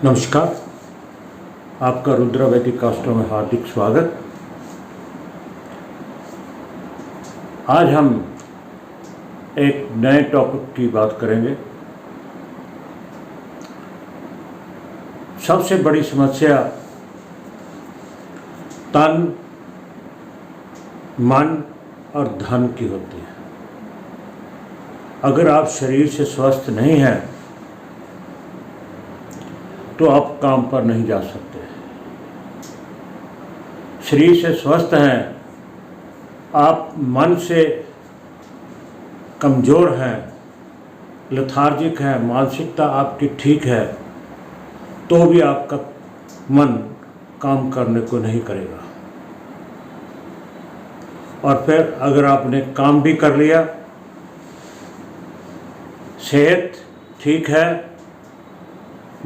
नमस्कार, आपका रुद्रा वैदिक कास्टों में हार्दिक स्वागत। आज हम एक नए टॉपिक की बात करेंगे। सबसे बड़ी समस्या तन, मन और धन की होती है। अगर आप शरीर से स्वस्थ नहीं हैं तो आप काम पर नहीं जा सकते। शरीर से स्वस्थ हैं, आप मन से कमज़ोर हैं, लेथार्जिक हैं, मानसिकता आपकी ठीक है, तो भी आपका मन काम करने को नहीं करेगा। और फिर अगर आपने काम भी कर लिया, सेहत ठीक है,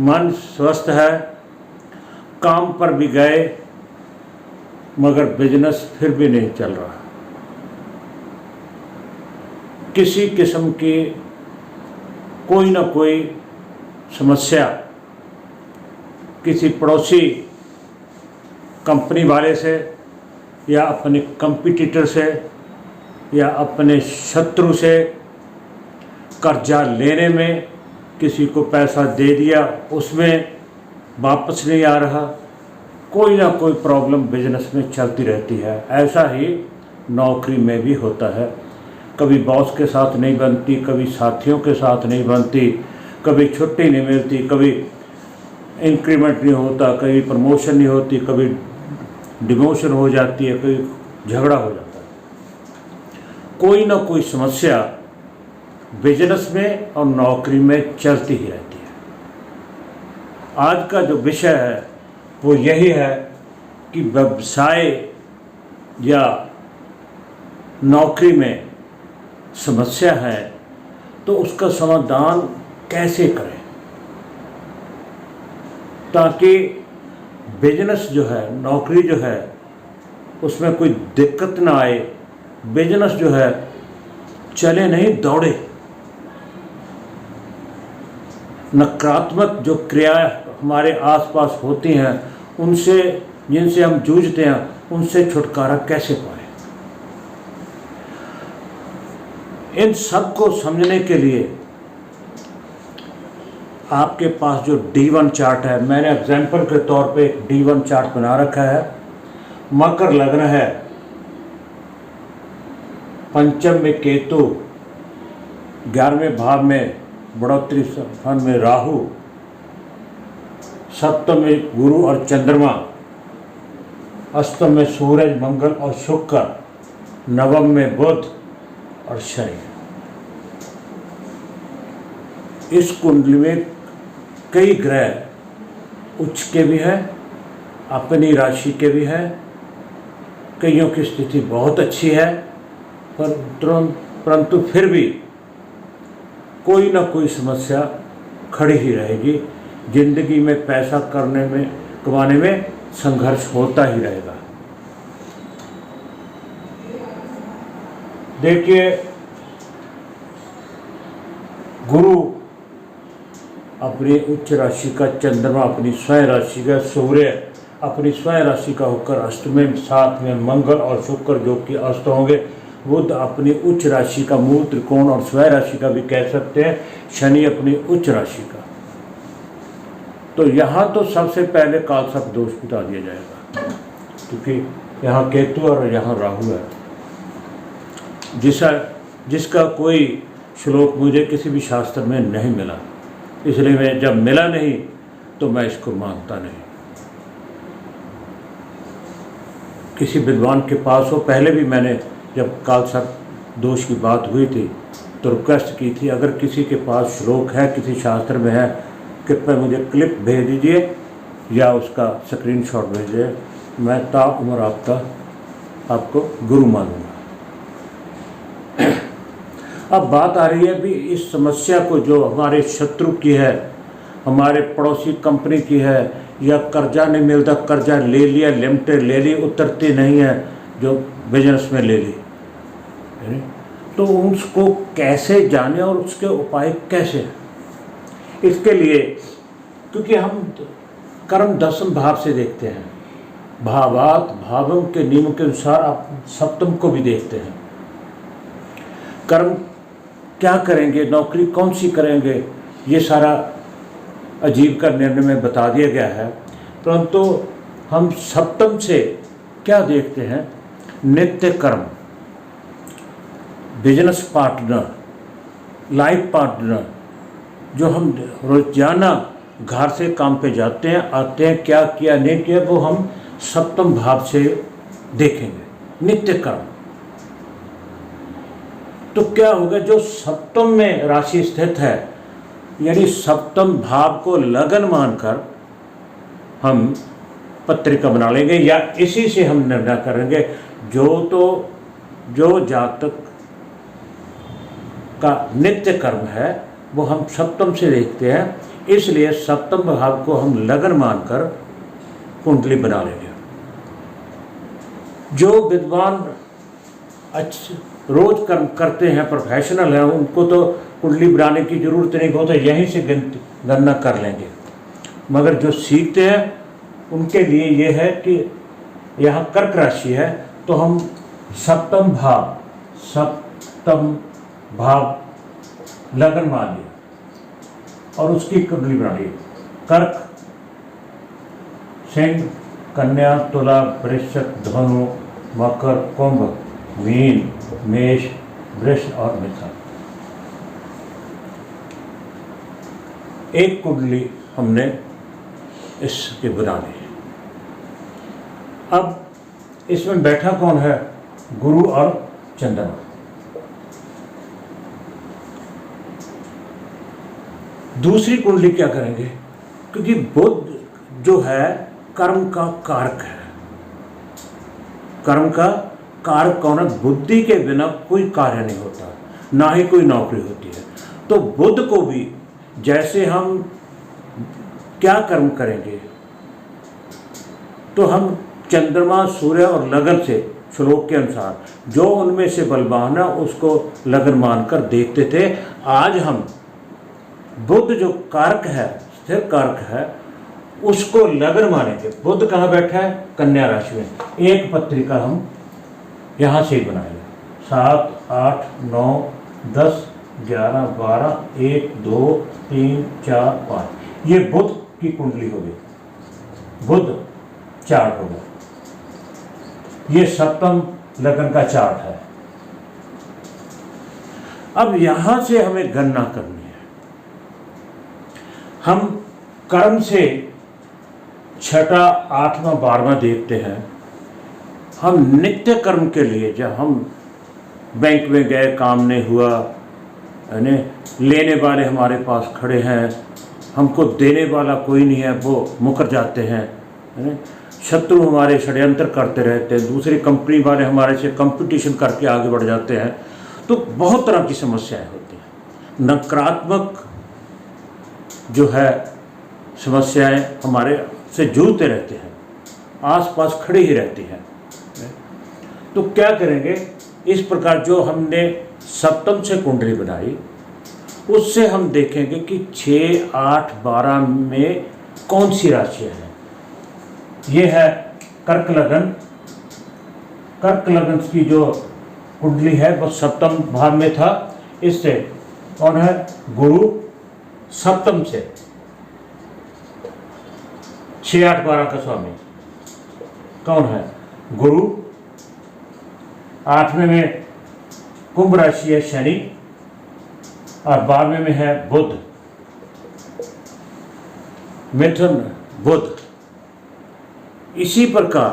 मन स्वस्थ है, काम पर भी गए, मगर बिजनेस फिर भी नहीं चल रहा। किसी किस्म की कोई ना कोई समस्या किसी पड़ोसी कंपनी वाले से या अपने कंपटीटर से या अपने शत्रु से कर्जा लेने में, किसी को पैसा दे दिया उसमें वापस नहीं आ रहा, कोई ना कोई प्रॉब्लम बिजनेस में चलती रहती है। ऐसा ही नौकरी में भी होता है। कभी बॉस के साथ नहीं बनती, कभी साथियों के साथ नहीं बनती, कभी छुट्टी नहीं मिलती, कभी इंक्रीमेंट नहीं होता, कभी प्रमोशन नहीं होती, कभी डिमोशन हो जाती है, कभी झगड़ा हो जाता है। कोई ना कोई समस्या बिजनेस में और नौकरी में चलती ही रहती है। आज का जो विषय है वो यही है कि व्यवसाय या नौकरी में समस्या है तो उसका समाधान कैसे करें, ताकि बिजनेस जो है, नौकरी जो है, उसमें कोई दिक्कत ना आए, बिजनेस जो है चले नहीं, दौड़े। नकारात्मक जो क्रियाएं हमारे आसपास होती हैं, उनसे, जिनसे हम जूझते हैं, उनसे छुटकारा कैसे पाएं। इन सब को समझने के लिए आपके पास जो D1 चार्ट है, मैंने एग्जाम्पल के तौर पे एक D1 चार्ट बना रखा है। मकर लग्न है, पंचम में केतु, 11वें भाव में बढ़ोतरी स्थान में राहु, सप्तम में गुरु और चंद्रमा, अष्टम में सूरज, मंगल और शुक्र, नवम में बुध और शनि। इस कुंडली में कई ग्रह उच्च के भी हैं, अपनी राशि के भी हैं, कईयों की स्थिति बहुत अच्छी है, परंतु फिर भी कोई ना कोई समस्या खड़ी ही रहेगी। जिंदगी में पैसा कमाने में संघर्ष होता ही रहेगा। देखिए, गुरु अपनी उच्च राशि का, चंद्रमा अपनी स्वयं राशि का, सूर्य अपनी स्वयं राशि का होकर अष्टम, साथ में मंगल और शुक्र जो कि अस्त होंगे, बुध अपनी उच्च राशि का, मूल त्रिकोण और स्वयं राशि का भी कह सकते हैं, शनि अपनी उच्च राशि का। तो यहाँ तो सबसे पहले कालसर्प दोष बता दिया जाएगा, क्योंकि यहाँ केतु और यहाँ राहु है, जिसका कोई श्लोक मुझे किसी भी शास्त्र में नहीं मिला। इसलिए मैं जब मिला नहीं तो मैं इसको मानता नहीं। किसी विद्वान के पास हो, पहले भी मैंने जब कालसर्प दोष की बात हुई थी तो रिक्वेस्ट की थी, अगर किसी के पास श्लोक है, किसी शास्त्र में है, कृपया मुझे क्लिप भेज दीजिए या उसका स्क्रीनशॉट भेजिए, मैं ताउम्र आपको गुरु मानूंगा। अब बात आ रही है भी इस समस्या को जो हमारे शत्रु की है, हमारे पड़ोसी कंपनी की है, या कर्जा नहीं मिलता, कर्जा ले लिया, लिमिटेड ले ली, उतरती नहीं है, जो बिजनेस में ले ली, तो उसको कैसे जाने और उसके उपाय कैसे। इसके लिए क्योंकि हम कर्म दसम भाव से देखते हैं, भावात भावों के नियम के अनुसार आप सप्तम को भी देखते हैं। कर्म क्या करेंगे, नौकरी कौन सी करेंगे, ये सारा अजीब का निर्णय में बता दिया गया है। परंतु हम सप्तम से क्या देखते हैं, नित्य कर्म, बिजनेस पार्टनर, लाइफ पार्टनर, जो हम रोजाना घर से काम पे जाते हैं आते हैं, क्या किया नहीं किया, वो हम सप्तम भाव से देखेंगे, नित्य कर्म। तो क्या होगा, जो सप्तम में राशि स्थित है, यानी सप्तम भाव को लगन मानकर हम पत्रिका बना लेंगे, या इसी से हम निर्णय करेंगे। जो जातक का नित्य कर्म है वो हम सप्तम से देखते हैं, इसलिए सप्तम भाव को हम लगन मानकर कुंडली बना लेंगे। जो विद्वान रोज कर्म करते हैं, प्रोफेशनल हैं, उनको तो कुंडली बनाने की जरूरत नहीं, होता यहीं से गणना कर लेंगे। मगर जो सीखते हैं उनके लिए ये है कि यहाँ कर्क राशि है, तो हम सप्तम भाव लगन मान लिया और उसकी कुंडली बना ली। कर्क, सिंह, कन्या, तुला, वृश्चिक, धनु, मकर, कुंभ, मीन, मेष, वृष और मिथुन। एक कुंडली हमने इसके बना ली। अब इसमें बैठा कौन है, गुरु और चंद्रमा। दूसरी कुंडली क्या करेंगे, क्योंकि बुध जो है कर्म का कारक है। कर्म का कारक कौन है, बुद्धि के बिना कोई कार्य नहीं होता, ना ही कोई नौकरी होती है। तो बुध को भी जैसे हम क्या कर्म करेंगे, तो हम चंद्रमा, सूर्य और लगन से, श्लोक के अनुसार जो उनमें से बलवान है उसको लगन मानकर देखते थे। आज हम बुध जो कारक है, स्थिर कारक है, उसको लगन मानेंगे। बुध कहाँ बैठा है, कन्या राशि में। एक पत्रिका हम यहाँ से ही बनाएंगे, 7, 8, 9, 10, 11, 12, 1, 2, 3, 4, 5, ये बुध की कुंडली होगी, बुध चार्ट होगा। ये सप्तम लगन का चार्ट है। अब यहां से हमें गणना करनी है। हम कर्म से 6ठा, 8वां, 12वां देखते हैं। हम नित्य कर्म के लिए, जब हम बैंक में गए, काम नहीं हुआ, यानी लेने वाले हमारे पास खड़े हैं, हमको देने वाला कोई नहीं है, वो मुकर जाते हैं, शत्रु हमारे षड्यंत्र करते रहते हैं, दूसरी कंपनी वाले हमारे से कंपटीशन करके आगे बढ़ जाते हैं, तो बहुत तरह की समस्याएं होती हैं। नकारात्मक जो है समस्याएं हमारे से जूझते रहते हैं, आसपास खड़ी ही रहती हैं। तो क्या करेंगे, इस प्रकार जो हमने सप्तम से कुंडली बनाई, उससे हम देखेंगे कि 6, 8, 12 में कौन सी राशियां हैं। ये है कर्क लगन। कर्क लगन की जो कुंडली है वो सप्तम भाव में था। इससे कौन है, गुरु, सप्तम से 6, 8, 12 का स्वामी कौन है, गुरु। 8वें में कुंभ राशि है शनि, और 12वें में है बुध, मिथुन, बुध। इसी प्रकार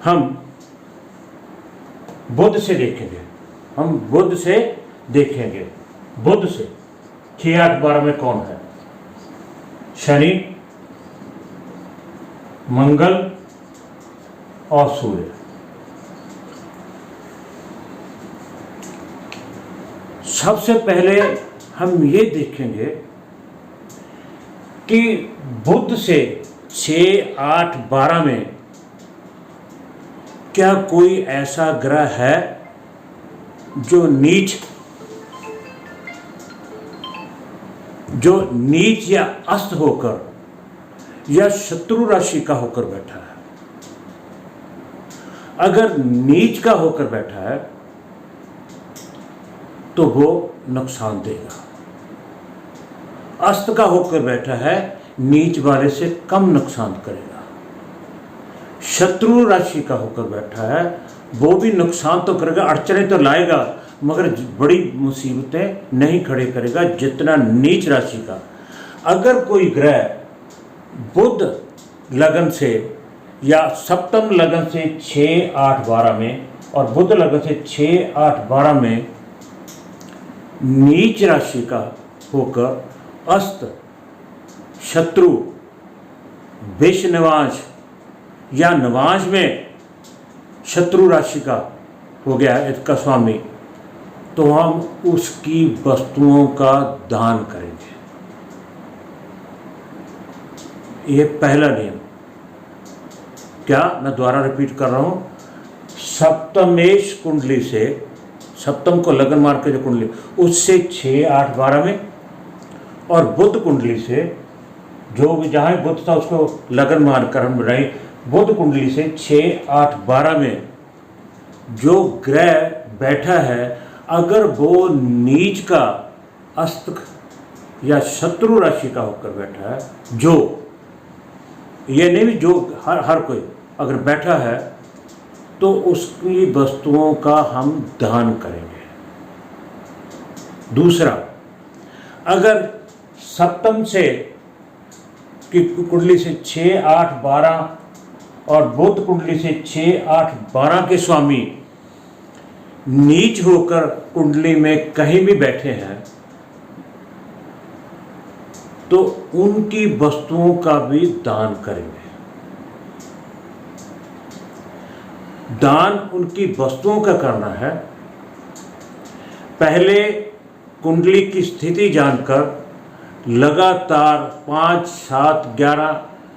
हम बुध से देखेंगे, बुध से 6, 8, 12 में कौन है, शनि, मंगल और सूर्य। सबसे पहले हम ये देखेंगे कि बुध से 6, 8, 12 में क्या कोई ऐसा ग्रह है जो नीच या अस्त होकर या शत्रु राशि का होकर बैठा है, अगर नीच का होकर बैठा है तो वो नुकसान देगा। अस्त का होकर बैठा है नीच वाले से कम नुकसान करेगा। शत्रु राशि का होकर बैठा है वो भी नुकसान तो करेगा, अड़चने तो लाएगा, मगर बड़ी मुसीबतें नहीं खड़े करेगा जितना नीच राशि का। अगर कोई ग्रह बुध लगन से या सप्तम लगन से 6, 8, 12 में और बुध लगन से 6, 8, 12 में नीच राशि का होकर अस्त, शत्रु, विष निवास या निवास में शत्रु राशि का हो गया इसका स्वामी, तो हम उसकी वस्तुओं का दान करेंगे। ये पहला नियम। क्या, मैं दोबारा रिपीट कर रहा हूं, सप्तमेश कुंडली से, सप्तम को लगन मार के जो कुंडली उससे 6, 8, 12 में और बुध कुंडली से जो भी जहाँ बुध था उसको लगन मार कर हम बनाए, बुध कुंडली से 6, 8, 12 में जो ग्रह बैठा है, अगर वो नीच का, अस्त या शत्रु राशि का होकर बैठा है, जो ये नहीं भी जो हर कोई अगर बैठा है तो उसकी वस्तुओं का हम दान करेंगे। दूसरा, अगर सप्तम से की कुंडली से 6, 8, 12 और बुध कुंडली से 6, 8, 12 के स्वामी नीच होकर कुंडली में कहीं भी बैठे हैं तो उनकी वस्तुओं का भी दान करेंगे। दान उनकी वस्तुओं का करना है। पहले कुंडली की स्थिति जानकर लगातार 5, 7, 11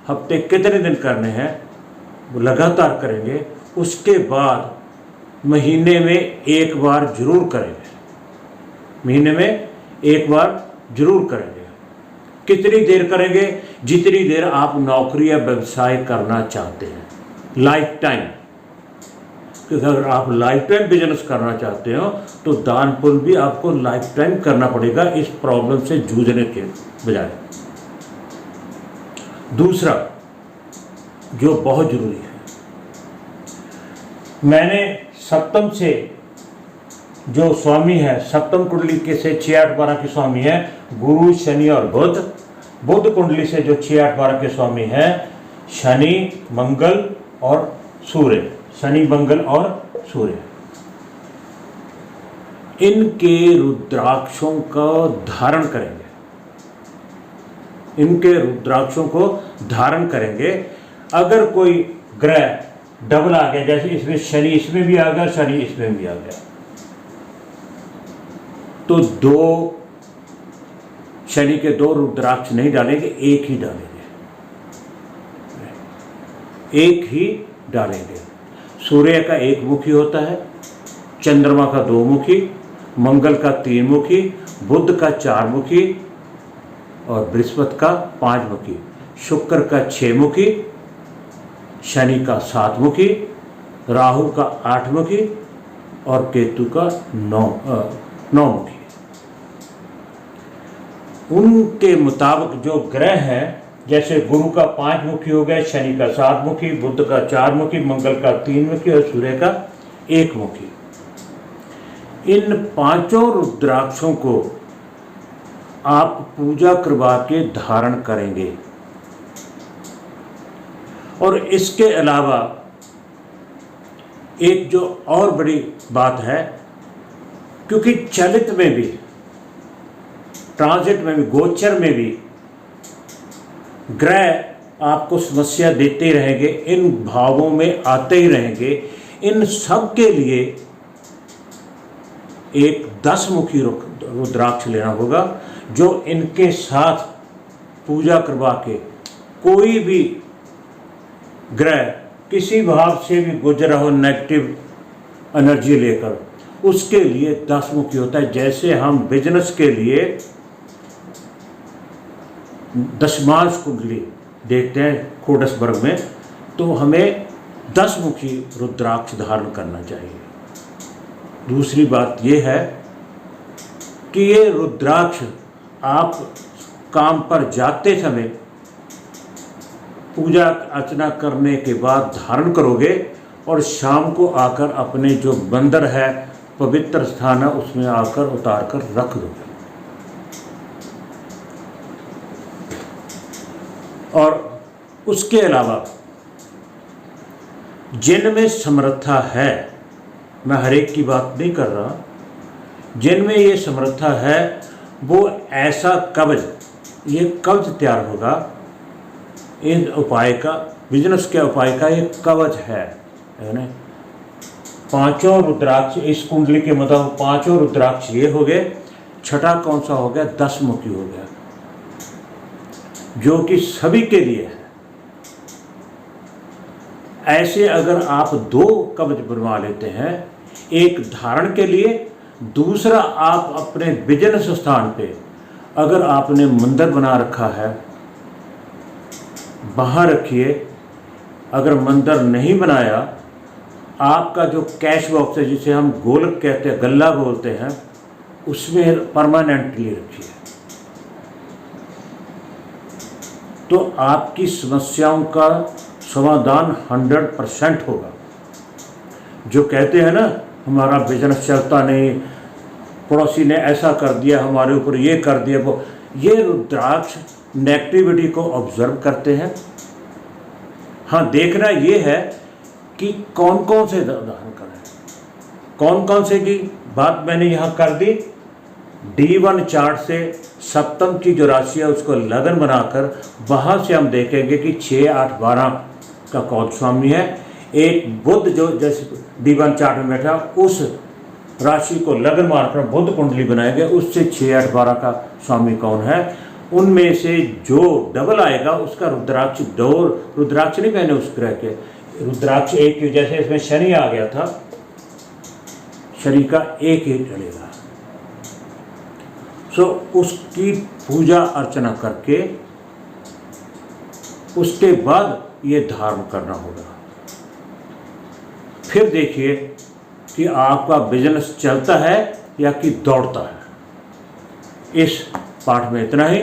हफ्ते कितने दिन करने हैं वो लगातार करेंगे। उसके बाद महीने में एक बार जरूर करेंगे, महीने में एक बार जरूर करेंगे। कितनी देर करेंगे? जितनी देर आप नौकरी या व्यवसाय करना चाहते हैं, लाइफ टाइम। क्योंकि अगर आप लाइफ टाइम बिजनेस करना चाहते हो तो दान पुण्य भी आपको लाइफ टाइम करना पड़ेगा इस प्रॉब्लम से जूझने के बजाय। दूसरा जो बहुत जरूरी है, मैंने सप्तम से जो स्वामी है, सप्तम कुंडली के से 6, 8, 12 के स्वामी है गुरु, शनि और बुध। बुध कुंडली से जो 6, 8, 12 के स्वामी है शनि, मंगल और सूर्य, शनि, मंगल और सूर्य। इनके रुद्राक्षों को धारण करेंगे, इनके रुद्राक्षों को धारण करेंगे। अगर कोई ग्रह डबल आ गया, जैसे इसमें शनि इसमें भी आ गया, शनि इसमें भी आ गया, तो दो शनि के 2 रुद्राक्ष नहीं डालेंगे, एक ही डालेंगे, एक ही डालेंगे। सूर्य का 1 मुखी होता है, चंद्रमा का 2 मुखी, मंगल का 3 मुखी, बुध का 4 मुखी और बृहस्पति का 5 मुखी, शुक्र का 6 मुखी, शनि का 7 मुखी, राहु का 8 मुखी और केतु का 9 मुखी। उनके मुताबिक जो ग्रह हैं, जैसे गुरु का 5 मुखी हो गया, शनि का 7 मुखी, बुध का 4 मुखी, मंगल का 3 मुखी और सूर्य का 1 मुखी। इन 5 रुद्राक्षों को आप पूजा करवा के धारण करेंगे। और इसके अलावा एक जो और बड़ी बात है, क्योंकि चलित में भी, ट्रांजिट में भी, गोचर में भी ग्रह आपको समस्या देते रहेंगे, इन भावों में आते ही रहेंगे। इन सब के लिए एक 10 मुखी रुद्राक्ष लेना होगा, जो इनके साथ पूजा करवा के कोई भी ग्रह किसी भाव से भी गुजरा हो नेगेटिव एनर्जी लेकर, उसके लिए 10 मुखी होता है। जैसे हम बिजनेस के लिए दशमांश कुंडली देखते हैं खोडस वर्ग में, तो हमें 10 मुखी रुद्राक्ष धारण करना चाहिए। दूसरी बात ये है कि ये रुद्राक्ष आप काम पर जाते समय पूजा अर्चना करने के बाद धारण करोगे और शाम को आकर अपने जो मंदिर है, पवित्र स्थान है, उसमें आकर उतार कर रख दोगे। और उसके अलावा जिनमें समर्था है, मैं हर एक की बात नहीं कर रहा, जिनमें ये समर्था है वो ऐसा कवच, ये कवच तैयार होगा। इन उपाय का, बिजनेस के उपाय का ये कवच है ना। 5 रुद्राक्ष इस कुंडली के मतलब 5 रुद्राक्ष ये हो गए। छठा कौन सा हो गया? 10 मुखी हो गया, जो कि सभी के लिए है। ऐसे अगर आप 2 कवच बनवा लेते हैं, एक धारण के लिए, दूसरा आप अपने बिजनेस स्थान पे, अगर आपने मंदिर बना रखा है वहाँ रखिए। अगर मंदिर नहीं बनाया, आपका जो कैश बॉक्स है, जिसे हम गोलक कहते हैं, गल्ला बोलते हैं, उसमें परमानेंटली रखिए, तो आपकी समस्याओं का समाधान 100% होगा। जो कहते हैं ना, हमारा बिजनेस चलता नहीं, पड़ोसी ने ऐसा कर दिया, हमारे ऊपर ये कर दिया, वो, ये रुद्राक्ष नेगेटिविटी को ऑब्जर्व करते हैं। हाँ, देखना ये है कि कौन कौन से धारण करें, कौन कौन से की बात मैंने यहाँ कर दी। D1 चार्ट से सप्तम की जो राशि है उसको लगन बनाकर वहाँ से हम देखेंगे कि 6, 8, 12 का कौन स्वामी है। एक बुध जो जैसे D1 चार्ट में बैठा, उस राशि को लगन मारकर बुध कुंडली बनाएंगे, उससे 6, 8, 12 का स्वामी कौन है। उनमें से जो डबल आएगा उसका रुद्राक्ष, 2 रुद्राक्ष नहीं पहने उस ग्रह के, रुद्राक्ष एक, जैसे इसमें शनि आ गया था, शनि का एक ही डलेगा। सो उसकी पूजा अर्चना करके उसके बाद ये धारण करना होगा। फिर देखिए कि आपका बिजनेस चलता है या कि दौड़ता है। इस पाठ में इतना ही।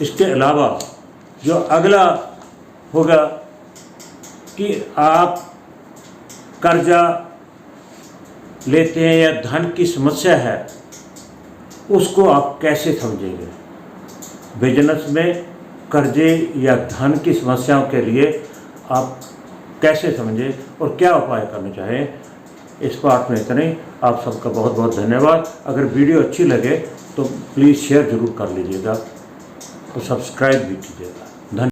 इसके अलावा जो अगला होगा कि आप कर्जा लेते हैं या धन की समस्या है, उसको आप कैसे समझेंगे। बिजनेस में कर्जे या धन की समस्याओं के लिए आप कैसे समझें और क्या उपाय करने चाहें, इस पाठ में इतना ही। आप सबका बहुत बहुत धन्यवाद। अगर वीडियो अच्छी लगे तो प्लीज़ शेयर ज़रूर कर लीजिएगा और सब्सक्राइब भी कीजिएगा।